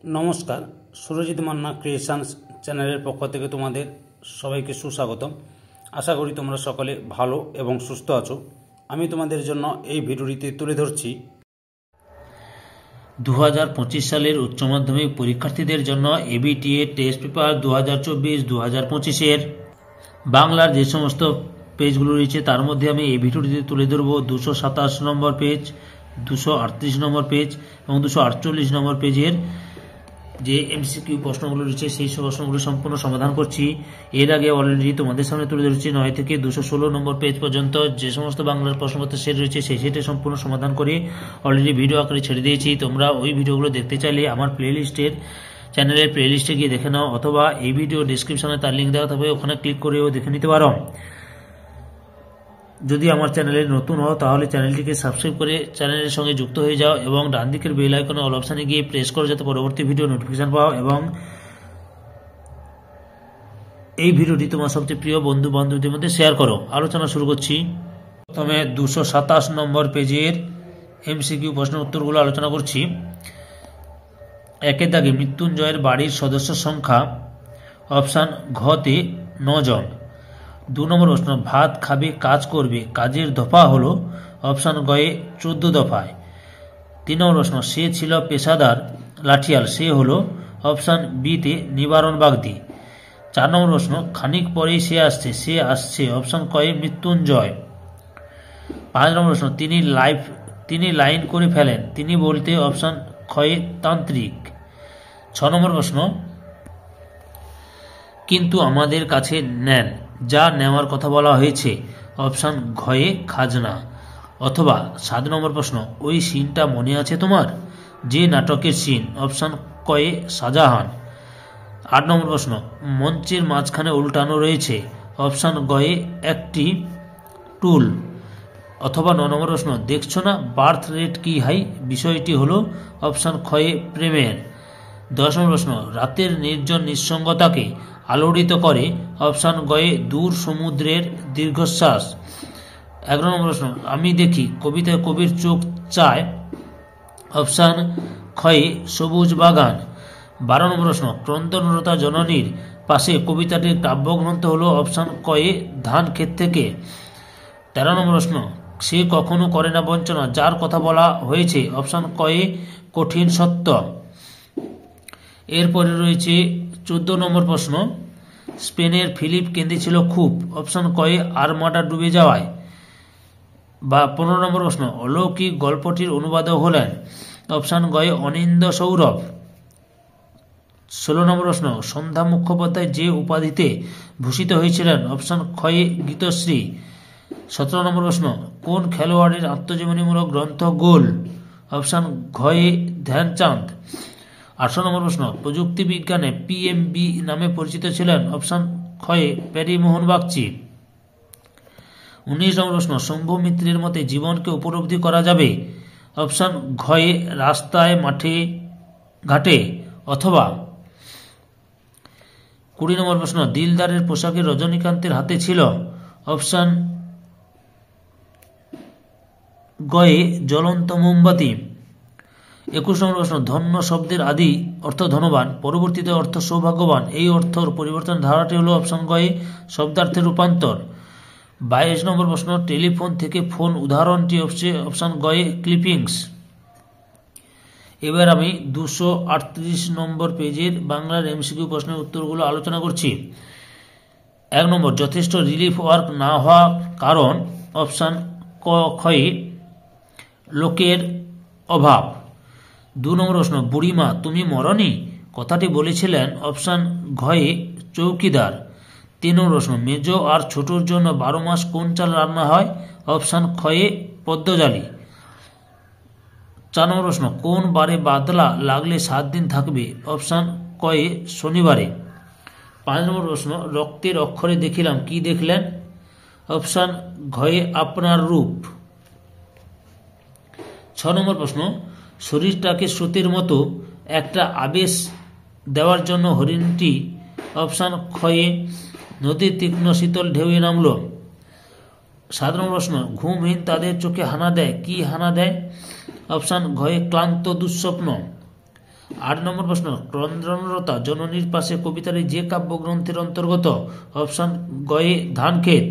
নমস্কার, সুরজিৎ মান্না ক্রিয়েশনস চ্যানেলের পক্ষ থেকে তোমাদের সবাইকে সুস্বাগতম। আশা করি তোমরা সকলে ভালো এবং সুস্থ আছো। আমি তোমাদের জন্য এই ভিডিওটিতে তুলে ধরছি 2025 সালের উচ্চ মাধ্যমিক পরীক্ষার্থীদের জন্য এবিটিএ টেস্ট পেপার 2024-2025 বাংলার যে সমস্ত পেজগুলো রয়েছে তার মধ্যে আমি এই ভিডিওটিতে তুলে ধরব 227 নম্বর পেজ, 238 নম্বর পেজ এবং 248 নম্বর পেজের যে এমসিকিউ প্রশ্নগুলো রয়েছে সেই প্রশ্নগুলো সম্পূর্ণ সমাধান করছি। এর আগে অলরেডি তোমাদের সামনে তুলে ধরেছি 9 থেকে 216 নম্বর পেজ পর্যন্ত যে সমস্ত বাংলার প্রশ্নপত্রের সেট রয়েছে সেই সেটে সম্পূর্ণ সমাধান করে অলরেডি ভিডিও আকারে ছেড়ে দিয়েছি। তোমরা ওই ভিডিওগুলো দেখতে চাইলে আমার চ্যানেলের প্লেলিস্টে গিয়ে দেখে নাও, অথবা এই ভিডিও ডিসক্রিপশনে তার লিঙ্ক দেওয়া থাকবে, ওখানে ক্লিক করেও দেখে নিতে পারো। যদি আমার চ্যানেলে নতুন হও তাহলে চ্যানেলটিকে সাবস্ক্রাইব করে চ্যানেলের সঙ্গে যুক্ত হয়ে যাও এবং ডান দিকের বেল আইকনে অল অপশানে গিয়ে প্রেস করো যাতে পরবর্তী ভিডিও নোটিফিকেশন পাও এবং এই ভিডিওটি তোমার সবচেয়ে প্রিয় বন্ধু বান্ধবদের মধ্যে শেয়ার করো। আলোচনা শুরু করছি। প্রথমে 227 নম্বর পেজের এমসিকিউ প্রশ্নের উত্তরগুলো আলোচনা করছি। একের দাগে মৃত্যুঞ্জয়ের বাড়ির সদস্য সংখ্যা অপশান ঘতে 9 জন। 2 নম্বর প্রশ্ন, ভাত খাবে কাজ করবে কাজের দফা হলো অপশান গয়ে 14 দফায়। 3 নম্বর প্রশ্ন, সে ছিল পেশাদার লাঠিয়াল, সে হলো অপশান বিতে নিবারণ বাগদি। 4 নম্বর প্রশ্ন, খানিক পরেই সে আসছে অপশান কয়ে মৃত্যুঞ্জয়। 5 নম্বর প্রশ্ন, তিনি লাইন করে ফেলেন, তিনি বলতে অপশান ক্ষয়ে তান্ত্রিক। 6 নম্বর প্রশ্ন, কিন্তু আমাদের কাছে নেন, যা নেওয়ার কথা বলা হয়েছে অপশান ঘয়ে খাজনা। অথবা 7 নম্বর প্রশ্ন, ওই সিনটা মনে আছে তোমার, যে নাটকের সিন অপশান কয়ে শাহজাহান। 8 নম্বর প্রশ্ন, মঞ্চের মাঝখানে উল্টানো রয়েছে অপশান গয়ে একটি টুল। অথবা 9 নম্বর প্রশ্ন, দেখছো না বার্থ রেট কি হাই, বিষয়টি হলো অপশান ক্ষয়ে প্রেমের। 10 নম্বর প্রশ্ন, রাতের নির্জন নিঃসঙ্গতাকে আলোড়িত করে অপশান গয়ে দূর সমুদ্রের দীর্ঘশ্বাস। 11 নম্বর প্রশ্ন, আমি দেখি কবিতায় কবির চোখ চায় অপশান ক্ষয়ে সবুজ বাগান। 12 নম্বর প্রশ্ন, ক্রন্দনরতা জননীর পাশে কবিতাটির কাব্যগ্রন্থ হলো অপশান কয়ে ধান ক্ষেত থেকে। 13 নম্বর প্রশ্ন, সে কখনো করে না বঞ্চনা, যার কথা বলা হয়েছে অপশান কয়ে কঠিন সত্য। এরপরে রয়েছে 14 নম্বর প্রশ্ন, স্পেনের ফিলিপ কেঁদেছিল খুব অপশান কয়ে আরমাডা ডুবে যাওয়ায়। বা 15 নম্বর প্রশ্ন, অলৌকিক গল্পটির অনুবাদক হলেন অপশান গয়ে অনিন্দ্য সৌরভ। 16 নম্বর প্রশ্ন, সন্ধ্যা মুখোপাধ্যায় যে উপাধিতে ভূষিত হয়েছিলেন অপশান ক্ষয়ে গীতশ্রী। 17 নম্বর প্রশ্ন, কোন খেলোয়াড়ের আত্মজীবনীমূলক গ্রন্থ গোল অপশান ঘয়ে ধ্যানচাঁদ। 18 নম্বর প্রশ্ন, প্রযুক্তি বিজ্ঞানে পিএমবি নামে পরিচিত ছিলেন অপশান ক্ষয়ে প্যারি মোহন বাগচি। 19 নম্বর প্রশ্ন, শম্ভু মিত্রের মতে জীবনকে উপলব্ধি করা যাবে অপশান ঘয়ে রাস্তায় মাঠে ঘাটে অথবা। 20 নম্বর প্রশ্ন, দিলদারের পোশাকে রজনীকান্তের হাতে ছিল অপশান গয়ে জ্বলন্ত মোমবাতি। 21 নম্বর প্রশ্ন, ধন্য শব্দের আদি অর্থ ধনবান, পরবর্তীতে অর্থ সৌভাগ্যবান, এই অর্থর পরিবর্তন ধারাটি হল অপশান গয়ে শব্দার্থের রূপান্তর। 22 নম্বর প্রশ্ন, টেলিফোন থেকে ফোন উদাহরণটি অপশান গয়ে ক্লিপিংস। এবার আমি 238 নম্বর পেজের বাংলার এমসিকিউ প্রশ্নের উত্তরগুলো আলোচনা করছি। 1 নম্বর, যথেষ্ট রিলিফ ওয়ার্ক না হওয়া কারণ অপশান ক্ষয়ে লোকের অভাব। 2 নম্বর প্রশ্ন, বুড়িমা তুমি মরনি কথাটি বলেছিলেন অপশান ঘয়ে চৌকিদার। 3 নম্বর প্রশ্ন, মেজ আর ছোটর জন্য 12 মাস কোন চাল রান্না হয় অপশান ক্ষয়ে পদ্মজালি। 4 নম্বর প্রশ্ন, কোন বারে বাদলা লাগলে 7 দিন থাকবে অপশান কয়ে শনিবারে। 5 নম্বর প্রশ্ন, রক্তের অক্ষরে দেখিলাম কি দেখলেন অপশান ঘয়ে আপনার রূপ। 6 নম্বর প্রশ্ন, শরীরটাকে স্রোতের মতো একটা আবেশ দেওয়ার জন্য হরিণটি অপশান ক্ষয়ে নদীর তীক্ষ্ণ শীতল ঢেউয়ে নামল। 7 নম্বর প্রশ্ন, ঘুমহীন তাদের চোখে হানা দেয়, কি হানা দেয় অপশান ঘয়ে ক্লান্ত দুঃস্বপ্ন। 8 নম্বর প্রশ্ন, ক্রন্দনরতা জননীর পাশে কবিতাটি যে কাব্যগ্রন্থের অন্তর্গত? অপশন গয়ে ধানক্ষেত।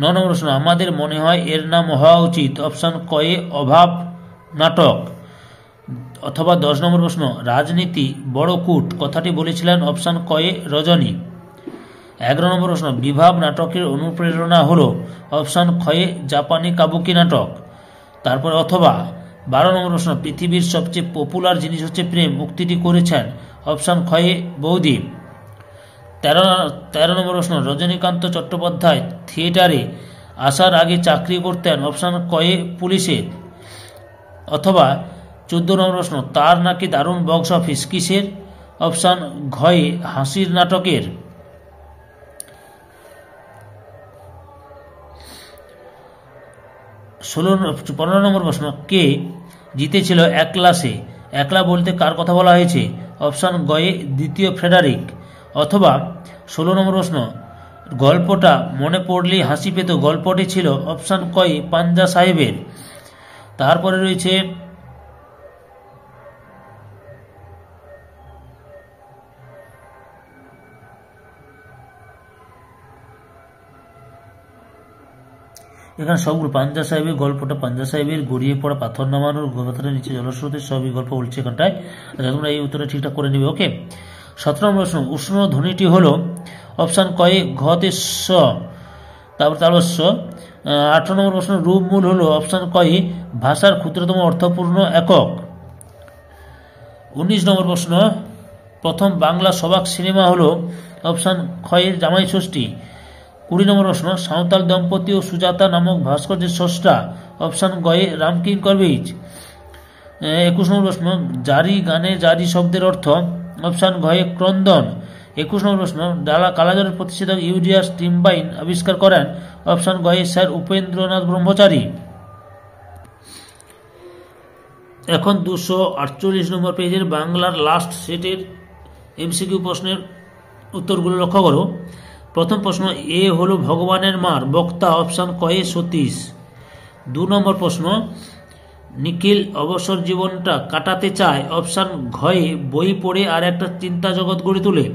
9 নম্বর প্রশ্ন, আমাদের মনে হয় এর নাম হওয়া উচিত? অপশন কয়ে অভাব নাটক। অথবা 10 নম্বর প্রশ্ন, রাজনীতি বড় কূট কথাটি বলেছিলেন? অপশন কয়ে রজনী। 11 নম্বর প্রশ্ন, বিভাব নাটকের অনুপ্রেরণা হলো? অপশন খয়ে জাপানি কাবুকি নাটক। তারপরে অথবা 12 নম্বর প্রশ্ন, পৃথিবীর সবচেয়ে পপুলার জিনিস হচ্ছে প্রেম উক্তিটি করেছেন? অপশন খয়ে বৌদি। 13 নম্বর প্রশ্ন, রজনীকান্ত চট্টোপাধ্যায় থিয়েটারে আসার আগে চাকরি করতেন? অপশন কয়ে পুলিশে। অথবা 14 নম্বর প্রশ্ন, তার নাকি দারুণ বক্স অফিস, কিসের? অপশন ঘয়ে হাসির নাটকের। 15 নম্বর প্রশ্ন, কে জিতেছিল একলাসে? একলা বলতে কার কথা বলা হয়েছে? অপশন গয়ে দ্বিতীয় ফ্রেডারিক। অথবা 16 নম্বর প্রশ্ন, গল্পটা মনে পড়লেই হাসি পেত গল্পটি ছিল? অপশন কয়ে পাঞ্জা সাহেবের। তারপরে রয়েছে এখানে সবগুলো পাঞ্জা সাহেবের গল্পটা, পাঞ্জা সাহেবের গড়িয়ে পড়া পাথর নামানোর কথাটা নিচে জলস্রোতের সবই গল্প বলছে এখানটায়। তোমরা এই উত্তরটা ঠিকঠাক করে নিবে। ওকে। 17 নম্বর প্রশ্ন, উষ্ণ ধ্বনিটি হলো? অপশন কয়ে ঘতে স, তারপর তালস্য। 18 নম্বর প্রশ্ন, রূপমূল হলো? অপশন কয়ে ভাষার ক্ষুদ্রতম অর্থপূর্ণ একক। 19 নম্বর প্রশ্ন, প্রথম বাংলা সবাক সিনেমা হলো? অপশন খয়ের জামাই ষষ্ঠী। 20 নম্বর প্রশ্ন, সাঁওতাল দম্পতি ও সুজাতা নামক ভাস্কর্যের স্রষ্টা? অপশন গয়ে রামকিঙ্কর বেইজ। 21 নম্বর প্রশ্ন, জারি গানে জারি শব্দের অর্থ? অপশন ঘয়ে ক্রন্দন। 21 নম্বর প্রশ্ন, ডালা কালাজ্বরের প্রতিষেধক ইউরিয়া স্টিমবাইন আবিষ্কার করেন? অপশন গয়ে স্যার উপেন্দ্রনাথ ব্রহ্মচারী। এখন 248 নম্বর পেজের বাংলার লাস্ট সেটের এমসিকিউ প্রশ্নের উত্তরগুলো লক্ষ্য করো। প্রথম প্রশ্ন, এ হলো ভগবানের মার, বক্তা? অপশন কয়ে সতীশ। 2 নম্বর প্রশ্ন, নিখিল অবসর জীবনটা কাটাতে চায়? অপশন ঘয়ে বই পড়ে আর একটা চিন্তা জগৎ গড়ে তোলে।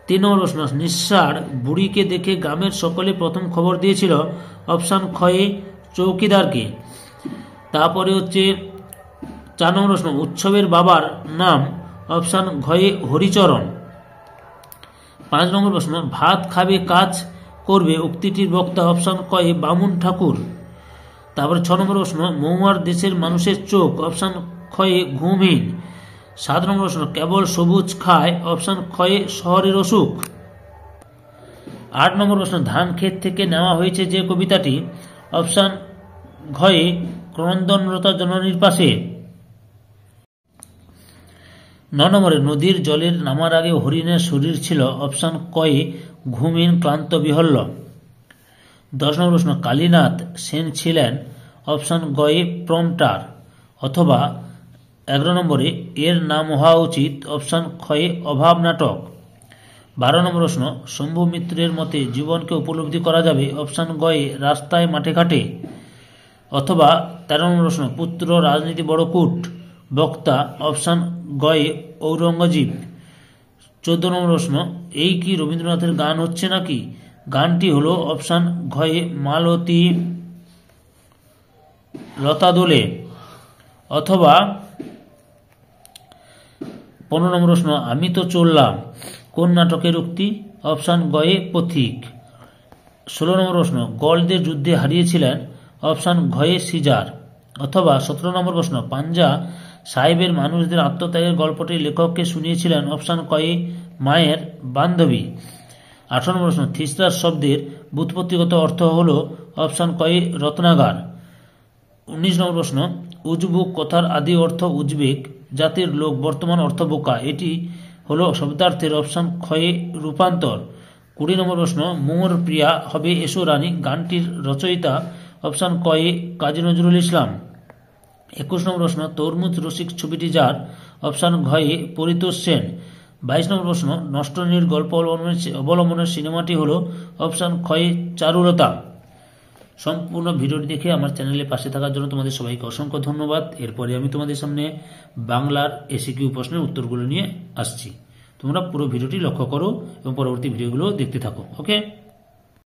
3 নম্বর প্রশ্ন, নিঃসার বুড়িকে দেখে গ্রামের সকলে প্রথম খবর দিয়েছিল? অপশন খয়ে চৌকিদারকে। তারপরে হচ্ছে 4 নম্বর প্রশ্ন, উৎসবের বাবার নাম? অপশন ঘয়ে হরিচরণ। 5 নম্বর প্রশ্ন, ভাত খাবে কাজ করবে উক্তিটির বক্তা? অপশন কয়ে বামুন ঠাকুর। তারপরে 6 নম্বর প্রশ্ন, মৌমার দেশের মানুষের চোখ? অপশন খয়ে ঘুমহীন। 7 নম্বর প্রশ্ন, কেবল সবুজ খায়? অপশন খয়ে শহরের অসুখ। 8 নম্বর প্রশ্ন, ধান ক্ষেত থেকে নেওয়া হয়েছে যে কবিতাটি? অপশন ঘয়ে ক্রন্দনরতা জননীর পাশে। 9 নম্বরে, নদীর জলের নামার আগে হরিণের শরীর ছিল? অপশন কয়ে ঘুমহীন ক্লান্ত বিহল্ল। 10 নম্বর প্রশ্ন, কালীনাথ সেন ছিলেন? অপশন গয়ে প্রম্পটার। অথবা 11 নম্বরে, এর নাম হওয়া উচিত? অপশন খয়ে অভাব নাটক। 12 নম্বর প্রশ্ন, শম্ভু মিত্রের মতে জীবনকে উপলব্ধি করা যাবে? অপশন গয়ে রাস্তায় মাঠে ঘাটে। অথবা 13 নম্বর প্রশ্ন, পুত্র রাজনীতি বড় কূট, বক্তা? অপশন গয়ে ঔরঙ্গজীব। 14 নম্বর প্রশ্ন, এই কি রবীন্দ্রনাথের গান হচ্ছে নাকি? গানটি হলো? অপশন ঘয়ে মালতী লতা দোলে। অথবা 15 নম্বর প্রশ্ন, আমি তো চললাম কোন নাটকের উক্তি? অপশন গয়ে পথিক। 16 নম্বর প্রশ্ন, গলদের যুদ্ধে হারিয়েছিলেন? Option ঘয়ে caesar. অথবা 17 নম্বর প্রশ্ন, পাঞ্জা সাহেবের মানুষদের আত্মত্যাগের গল্পটি লেখককে শুনিয়েছিলেন? অপশন কয়ে মায়ের বান্ধবী। 18 নম্বর প্রশ্ন, থিসরাস শব্দের ব্যুৎপত্তিগত অর্থ হল? অপশন কয়ে রত্নাগার। 19 নম্বর প্রশ্ন, উজবুক কথার আদি অর্থ উজবেক জাতির লোক, বর্তমান অর্থ বোকা, এটি হলো শব্দার্থের? অপশন ক্ষয়ে রূপান্তর। 20 নম্বর প্রশ্ন, মোর প্রিয়া হবে এসো রানী গানটির রচয়িতা? অপশন কয়ে কাজী নজরুল ইসলাম। 21 নম্বর প্রশ্ন, তরমুজ রসিক ছবিটি যার? অপশন ঘয়ে পরিতোষ সেন। 22 নম্বর প্রশ্ন, নষ্টনীড় গল্প অবলম্বনের সিনেমাটি হল? অপশন ক্ষয়ে চারুলতা। সম্পূর্ণ ভিডিওটি দেখে আমার চ্যানেলে পাশে থাকার জন্য তোমাদের সবাইকে অসংখ্য ধন্যবাদ। এরপরে আমি তোমাদের সামনে বাংলার এসিকিউ প্রশ্নের উত্তরগুলো নিয়ে আসছি। তোমরা পুরো ভিডিওটি লক্ষ্য করো এবং পরবর্তী ভিডিওগুলো দেখতে থাকো। ওকে।